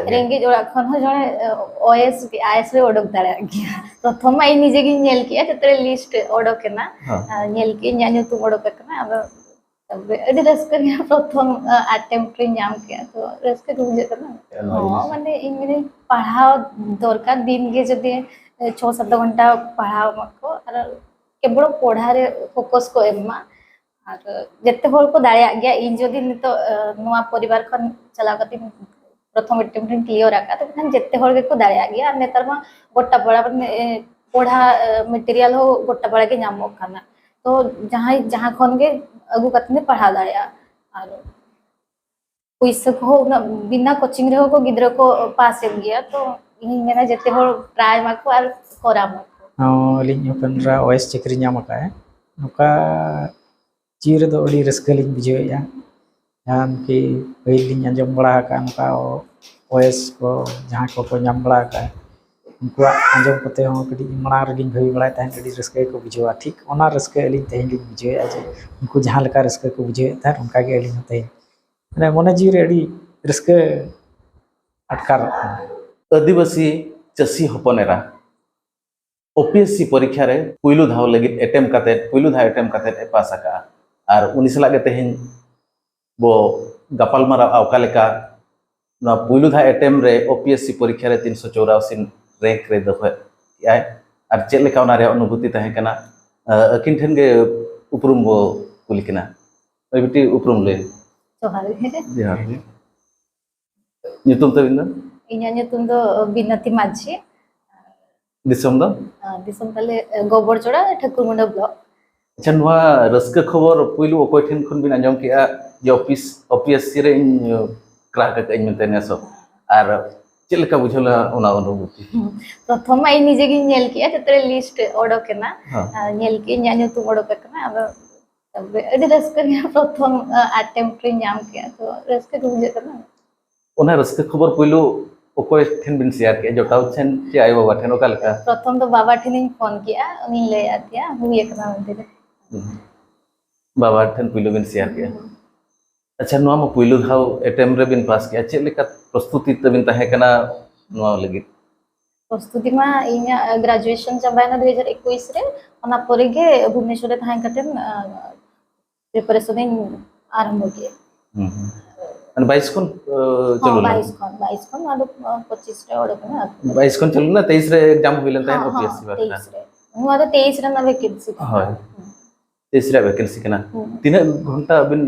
रेंगे जोड़ा खन हो जने ओएस आईएस रे ओडक दाड़ा गया प्रथम आई निजे गी नेल किया जतरे लिस्ट ओडक केना नेल के न्यान्यु तुम ओडक केना अब तब एडी रस्क गया प्रथम अटेम्प्ट रे नाम किया तो रस्क बुझे करना हां माने इंग्लिश पढ़ाओ दरकार दिन के जदि 6-7 घंटा पढ़ाओ मको और केवल पढ़ा रे फोकस को एमा और जत्ते होल को दाया गया इन जदि नितो नवा परिवार खन चला कति प्रथम अटेम्प्ट क्लियर आका तो खान जत्ते होल को दाया गया नेतर मा गोटा पढ़ा पढ़ा मटेरियल हो गोटा पढ़ा के नामो खाना तो जहां जहां खन के अगु कतने पढ़ा दाया और पैसा को बिना कोचिंग रे हो को गिद्र को पास एम गया तो इन मेरा जत्ते होल ट्राई मा को और कोरा मा लिंग पंद्रा ओएस चक्री नाम का है नोका चीर दो अड़ी रस्कलिंग बुझेया जान कि पहिलिंग अंजम बड़ा का नोका ओएस को जहां को नाम बड़ा का उनको अंजम कते हो कडी मणा रगिंग भई बड़ा तान कडी रस्के को बुझेवा ठीक ओना रस्के अलिंग तेन लिंग बुझेया जे उनको जहां लका रस्के को बुझे था उनका के अलिंग होते माने मने जीव रे अड़ी रस्के अटकार आदिवासी चसी हपनेरा ओपीएससी परीक्षा रे पुइलु धाव लगित अटेम्प्ट काते पुइलु धाव अटेम्प्ट काते पास आका और उनी सला के तेहिन बो गपाल मारा आवका लेका ना पुइलु धाव अटेम्प्ट रे ओपीएससी परीक्षा रे 384 रैंक रे दो है और चेक लेका ओना रे अनुभूति तहे कना अकिन ठेन के उपरुम बो कुलिकना ओइ बिटी उपरुम ले जोहार नितुम तबिन इन्या नितुम दो बिनती माझी दिसम दो दिसम तले गोबर चोड़ा ठाकुरमुंडा ब्लॉक अच्छा नुआ रस्क खबर पुइलु ओकोय ठेन खन बिन आंजम के जे ओपीएससी रे क्राक का इन मेंटेन सब और चेलका बुझला ओना अनुभूति प्रथम आई निजे गी नेल किया जतरे लिस्ट ओडक केना नेल के न्यान्यु तुम ओडक केना अब तब एडी रस्क गया प्रथम अटेम्प्ट रे नाम किया तो रस्क बुझे करना ओना रस्क खबर पुइलु ओकोय ठेन बिन शेयर के जोटाउ ठेन के आय बाबा ठेन ओका लका प्रथम तो बाबा ठेन फोन किया उनी ले आतिया हुई एक ना मंदिर बाबा ठेन पुइलु बिन शेयर के अच्छा नुआ म पुइलु धाव अटेम्प्ट रे बिन पास किया चेक लेका प्रस्तुति तबिन तहे कना नुआ लगित प्रस्तुति मा इना ग्रेजुएशन चबायना 2021 रे ओना परे के भुवनेश्वर रे थाय कटेन प्रिपरेशन आरंभ किए अन 22 कोन चलो 22 कोन आदो 25 रे ओडक ना 22 कोन चलो ना 23 रे एग्जाम होइलन तहे ओपीएससी बार 23 रे नुआ तो 23 रे ना वैकेंसी हां 23 रे वैकेंसी कना तीन घंटा बिन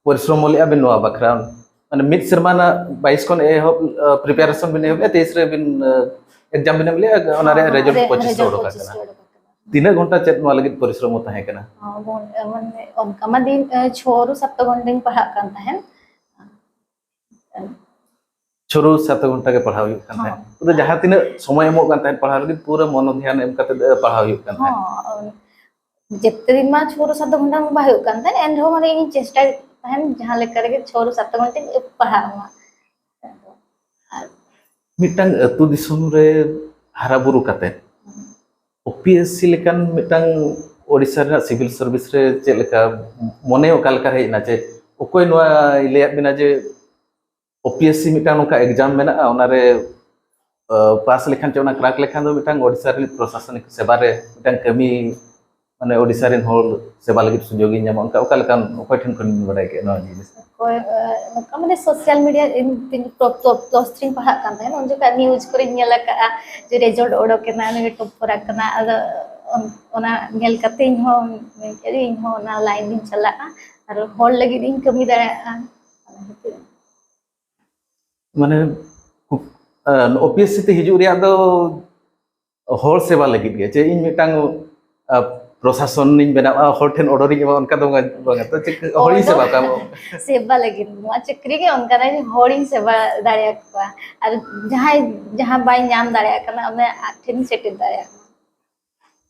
परिश्रम ले अबिन नुआ बखरा माने मिड शर्माना 22 कोन ए प्रिपरेशन बिन हे 23 रे बिन एग्जाम बिन ले ओना रे रिजल्ट 25 रे ओडक कना तीन घंटा चेक नुआ लगित परिश्रम तहे कना हां माने ओनका मा दिन 6 रु 7 घंटा पढ़ा कान तहे 6 रु 7 घंटा के पढ़ाव हुई कान तहे तो जहां तीन समय एमो कान तहे पढ़ा लगित पूरा मन ध्यान एम कते पढ़ाव हुई कान तहे हां जेते दिन मा 6 रु 7 घंटा में बाहु कान तहे एन हो माने इन चेष्टा तहन जहां ले करके 6 रु 7 घंटे पढ़ावा मिटंग अतु दिसम रे हारा बुरु कते ओपीएससी लेकान मिटंग ओडिसा रे सिविल सर्विस रे चे लेका मने ओका लेका हेना जे ओकोय नोआ इले बिना जे ओपीएससी मिटंग नोका एग्जाम मेना ओना रे पास लेखान चे ओना क्रैक लेखान दो मिटंग ओडिसा रे प्रशासनिक सेवा रे मिटंग कमी माने ओडिसा रे होल सेवा लगित सुजोगी नाम उनका ओका लेकान ओकोय ठन खन बडाय के ना जिनिस कोय नोका माने सोशल मीडिया इन प्लस 3 पढ़ा कान तहे उन जो का न्यूज़ करे नेला का जे रिजल्ट ओडो के ना ने टॉप पर कना ओना नेल कते इन हो केरी इन हो ना लाइन दिन चला और होल लगी इन कमी दाया माने ओपीएससी ते हिजु रिया दो होल सेवा लगी गे जे इन मिटंग प्रशासन निन बेना होल ठेन ऑर्डर इ उनका दो बंगा तो होली सेवा का सेवा लगी नुआ चक्री के उनका रे होली सेवा दाया का और जहां बाय नाम दाया कना ओने ठेन सेट दाया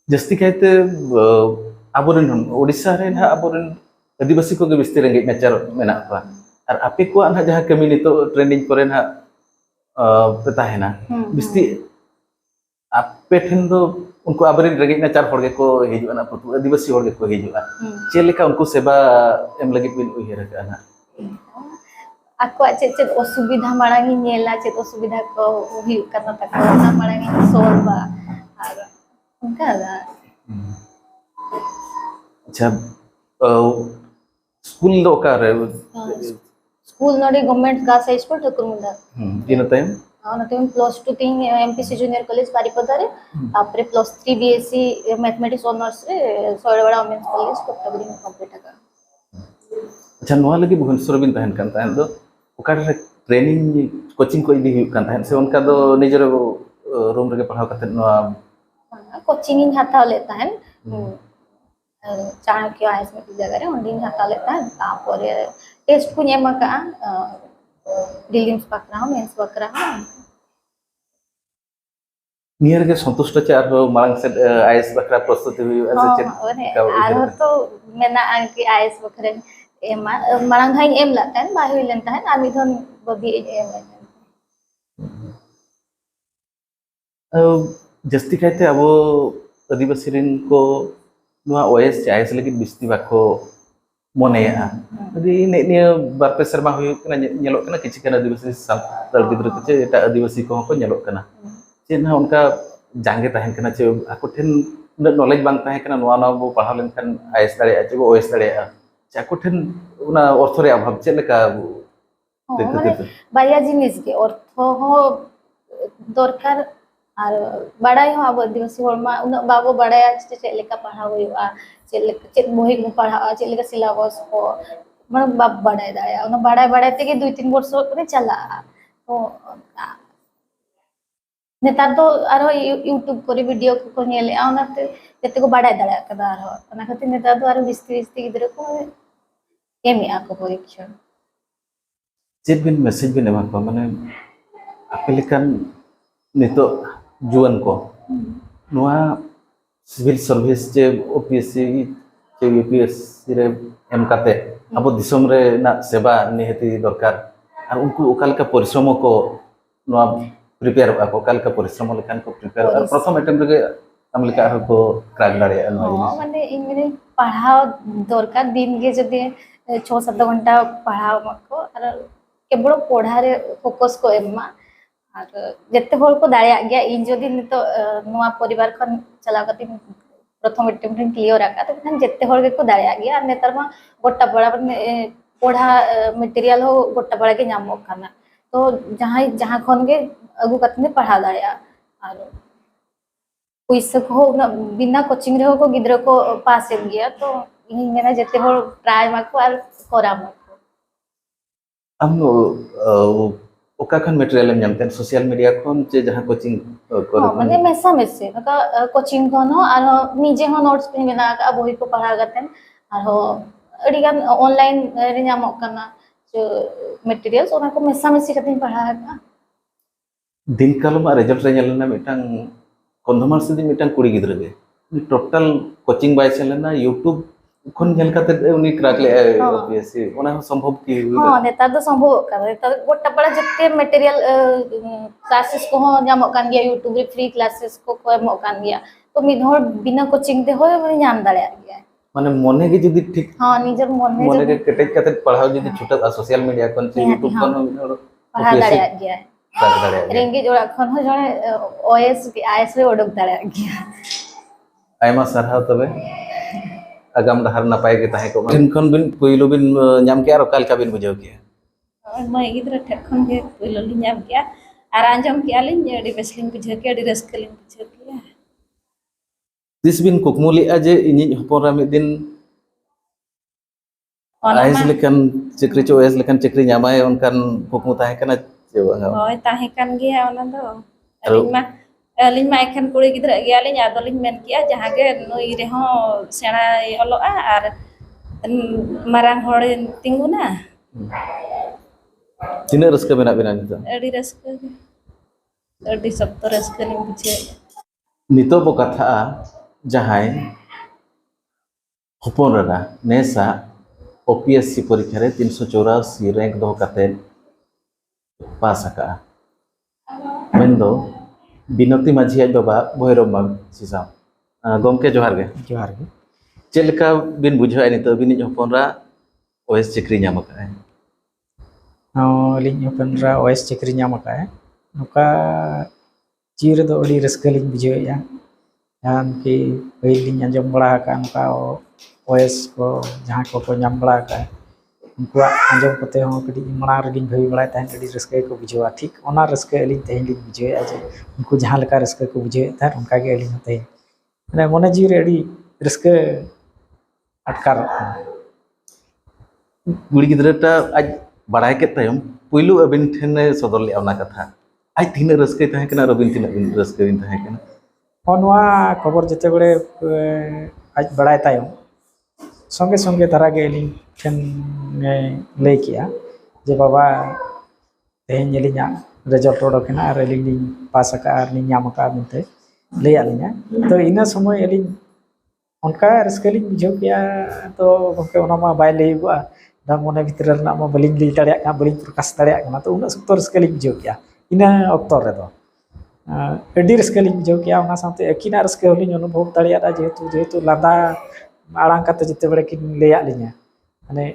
जस्ती कहते आबोरन ओडिसा रे ना आबोरन आदिवासी को बिस्ती रेंगे नेचर मेना का और आपे को ना जहां कमी नितो ट्रेनिंग करे ना पता है ना बिस्ती आपे ठेन दो उनको आबरिन रेंगे नेचर होड़ को हिजुआ ना प्रति आदिवासी होड़ को हिजुआ चे लेका उनको सेवा एम लगी बिन उहिर का ना Aku cek असुविधा माड़ांग नेला चेत असुविधा को हुयुग करना तक ना माड़ांग सोल्वा और उनका अच्छा स्कूल दो का रे स्कूल नोडी गवर्नमेंट का से school Thakur Munda in time नते +2 तीन एमपीसी जूनियर कॉलेज बारिपदा रे तापरे +3 बीएससी मैथमेटिक्स ऑनर्स रे सोयड़वाड़ा वुमेन्स कॉलेज कोटगुड़ी में कंप्लीट का अच्छा नोआ लगी भुवनेश्वर बिन तहन कान तहन दो ओकारे ट्रेनिंग कोचिंग को इदी हुयुग कान तहन से उनका दो निजर रूम रे पढ़ाव करते नोआ कोचिंग इन हाताव लेता है चाणक्य आईएस में जगह रे उंडिन हाताव लेता है तापरे टेस्ट को एम का प्रीलिम्स बकरा मेंस बकरा नियर के संतुष्ट चार मांग से आईएस बकरा प्रस्तुति हुई ऐसे चेक आरो तो मेना कि आईएस बकरे एम मांग हाइन एम लाता है बा हुई लेता है आमी धन बबी एम जस्ती कहते अब आदिवासी रिन को नोआ ओएस आईएस लगी बिस्ती बाको मोनेया यदि निया बारपे सर्मा हुई कना नेलोक कना किछि कना आदिवासी साल गिद्र को चे एटा आदिवासी को नेलोक कना चे ना उनका जांगे तहन कना चे आको ठेन नॉलेज बांग तहन कना नोआ ना बो पढ़ाव लेन खान आईएस दाड़े चे बो ओएस दाड़े चे आको ठेन उना अर्थ रे अभाव चे लेका बाया जिनिस के अर्थ हो दरकार और बड़ाई हो अब आदिवासी हरमा उन बाबो बड़ाया चे लेका पढ़ाव हुआ चे बोही को पढ़ा चे लेका सिलेबस को मन बाप बड़ाई दाया उन बड़ाई ते के 2-3 वर्ष करे चला तो नेतार तो आरो यूट्यूब करे वीडियो को नेले आउनाते जते को बड़ाई दाया कदा आरो ओना खातिर नेतार तो आरो बिस्ती गिदरे को एमी आको परीक्षा चेक बिन मैसेज बिन एमा को माने अपेलिकन नितो जुअन को नोआ सिविल सर्विस चे ओपीएससी चे यूपीएससी रे एम काते अब दिसम रे ना सेवा निहति दरकार और उनको ओकालका परिश्रम को नोआ प्रिपेयर को ओकालका परिश्रम लेखान को प्रिपेयर और प्रथम अटेम्प्ट रे हम लेका को क्रैक दाड़े हां माने इनरे पढ़ाव दरकार दिन के जदि 6-7 घंटा पढ़ाव मको और केवल पढ़ा रे फोकस को एमा और जत्ते होल को दाया गया इन जदि तो नोआ परिवार खन चला कति प्रथम अटेम्प्ट क्लियर आका तो खन जत्ते होल को दाया गया नेतर मा गोटा बड़ा पढ़ा मटेरियल हो गोटा बड़ा के नामो खाना तो जहां खन के अगु कतने पढ़ा दाया और पैसा को बिना कोचिंग रे को गिद्र को पास हो गया तो इन मेना जत्ते होल ट्राई माको और करा माको हम ओका खन मटेरियल हम जानते हैं सोशल मीडिया खन जे जहां कोचिंग हां माने मेसा मेसे नका कोचिंग खन हो और निजे हो नोट्स पे मेना का बोही को पढ़ा गतन और अडिगान ऑनलाइन रे नामो कना जो मटेरियल्स ओना को मेसा मेसी कतिन पढ़ा का दिन कालम रिजल्ट रे नेलना मिटांग कंधमार सिदि मिटांग कुड़ी गिद्र गे टोटल कोचिंग बाय चलेना यूट्यूब खन नेल काते उनी क्रैक ले ओपीएससी ओना संभव की हां नेता तो संभव कर नेता गोटा बड़ा जत्ते मटेरियल क्लासेस को हो नामो कान गया यूट्यूब रे फ्री क्लासेस को एमो कान गया तो मिधर बिना कोचिंग ते होय नाम दाड़े गया माने मने के जदी ठीक हां निजर मने के केटेज काते पढ़ाओ जदी छुटा सोशल मीडिया कोन से यूट्यूब कोन पढ़ा दाड़े गया रेंगे जोड़ा खन हो जने ओएस आईएस रे ओडक दाड़े गया आयमा सरहाव तबे आगाम डहार नपाय के ताहे को खन बिन पहिलो बिन नाम के आरो काल का बिन बुझाव के मैं गिद्र ठखन के पहिलो लिन नाम के आर आंजम के आलिन अडी बेसलिन बुझाव के अडी रस्कलिन बुझाव के दिस बिन कुकमुली अजे इनि हपोरा में दिन आईएस लेकन चक्री चो एस लेकन चक्री नामाय उनकन कुकमु ताहे कना होय ताहे कन गया ओना दो अलिन मा एखन कुड़ी गिद्र गया लिन आदलिन मेन किया जहां के नई रे हो सेना अलोआ आर मारांग होड़ तिंगुना तिने रस्का बेना बेना नितो अडी रस्का अडी सब रस्का लिन बुझे नितो बो कथा जहाय हपनरा नेसा ओपीएससी परीक्षा रे 384 रैंक दो कते पास आका मेंदो बिनती माझी आज बाबा भैरव माग सिसा गमके जोहार गे चेलका बिन बुझाय नितो बिनि हपनरा ओएस चक्री नाम का ᱟᱹᱞᱤᱧ ᱦᱚᱯᱚᱱᱨᱟ OS ᱪᱟᱹᱠᱨᱤ ᱧᱟᱢ ᱟᱠᱟᱫᱼᱟᱭ ᱱᱚᱝᱠᱟ ᱡᱤᱣᱤ ᱨᱮᱫᱚ ᱟᱹᱰᱤ ᱨᱟᱹᱥᱠᱟᱹ ᱞᱤᱧ ᱵᱩᱡᱷᱟᱹᱣᱮᱫᱼᱟ ᱡᱟᱦᱟᱸ ᱠᱤ ᱯᱟᱹᱦᱤᱞ ᱞᱤᱧ ᱟᱸᱡᱚᱢ ᱵᱟᱲᱟ ᱟᱠᱟᱫᱼᱟ ᱱᱚᱝᱠᱟ OS ᱠᱚ ᱡᱟᱦᱟᱸᱭ ᱠᱚᱠᱚ ᱧᱟᱢ ᱵᱟᱲᱟ ᱟᱠᱟᱫᱼᱟ उनकुआग आंजम कते हूँ कटी मांग रेलिंग भाई बड़ा तहन अड़ी रस्के को बुझेवा ठीक ओना रस्के अली तेहन लिंग बुझेवा जे उनको जहाँ लेका रस्के को बुझे तहन उनका के अली होते माने मने जीव रे अड़ी रस्के अटकार कुड़ी गिद्राटा आज बड़ाई के तयम पुइलु अबिन ठेने सदर ले ओना कथा आज तीन रस्के तहे कना रबिन तीन रस्के दिन तहे कना ओनवा खबर जते बड़े आज बड़ाई तायम संगे संगे धरा के अली ठेन लई किया जे बाबा तेहन अलिया रिजल्ट ओडोकना और अली पास का नाम का मिनते लई आलिया तो इना समय अली उनका रस्के लिंग बुझाव किया तो गमके ओना मा बाय लईबा दा मने भितर रना मा बलिंग लई दाड़िया का बलिंग प्रकाश दाड़िया कना तो उना सप्तो रस्के लिंग बुझाव किया इना अक्तो रे दो अडी रस्के लिंग बुझाव किया ओना साथे एकिना रस्के होलिंग अनुभव दाड़िया जेहेतु लादा आड़ांग काते जते बड़े कि लई आलिया माने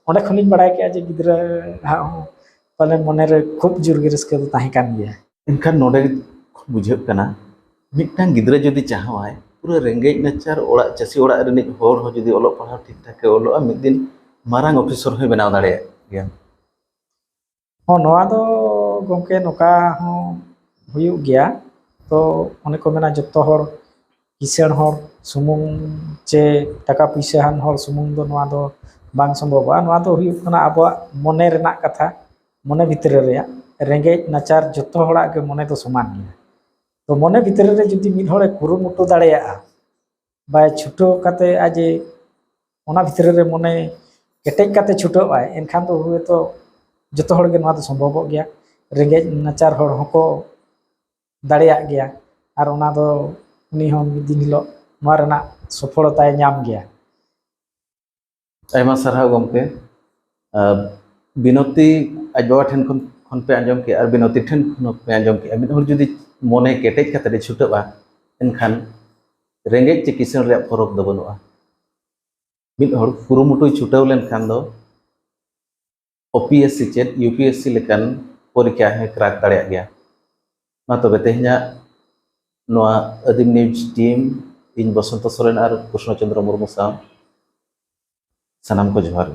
ओंडे खनिन बड़ाय के जे गिद्रा पाले मने रे खूब जोर गे रस्के दो ताहे कान गया इनखान नोडे बुझे कना मिटन गिद्रा जदि चाहवाय पूरा रेंगेज नाचार ओड़ा चासी ओड़ा रनिज होर हो जदि ओलो पढ़ा ठीक ठाक ओलो मिद दिन मारांग ऑफिसर हो बनाव दाड़े गया हो नोआ दो गमके नोका हो हुयु गया तो ओने को मेना जत्तो होर किसान होर सुमुंग चे टाका पैसा हान होर सुमुंग दो नोआ दो बांग संभव नोआ दो हुयु कना आबो मने रेना कथा मने भितर रे रेंगेज नाचार जत्तो होड़ा के मने तो समान गया तो मने भितर रे जदि मिद होड़े कुरुमुटु दाड़ेया बाय छुटो काते आजे ओना भितर रे मने केटेज काते छुटो आय एनखान तो हुए तो जत्तो होड़ गे नोआ तो संभव गया रेंगेज नाचार होड़ होको दाड़ेया गया और ओना दो उनी हो मिद दिन हिलो नोआ रेना सफलता नाम गया आयमा सरहा गमके बिनती आज बाबा ठेन खन पे आंजम के और बिनती ठेन खन पे आंजम के मिद होड़ जदि मने केटेज काते छुटोबा एनखान रेंगेज चे किसान रे फरक दो बनुआ मिद होड़ कुरुमुटु छुटाव लेनखान दो OPSC चेत UPSC लेकान परीक्षा है क्रैक दाड़ेया गया मा तबे तेहना नोआ आदिम न्यूज टीम इन बसंत सोरेन और कृष्ण चंद्र मुर्मू साव सनाम को जोहार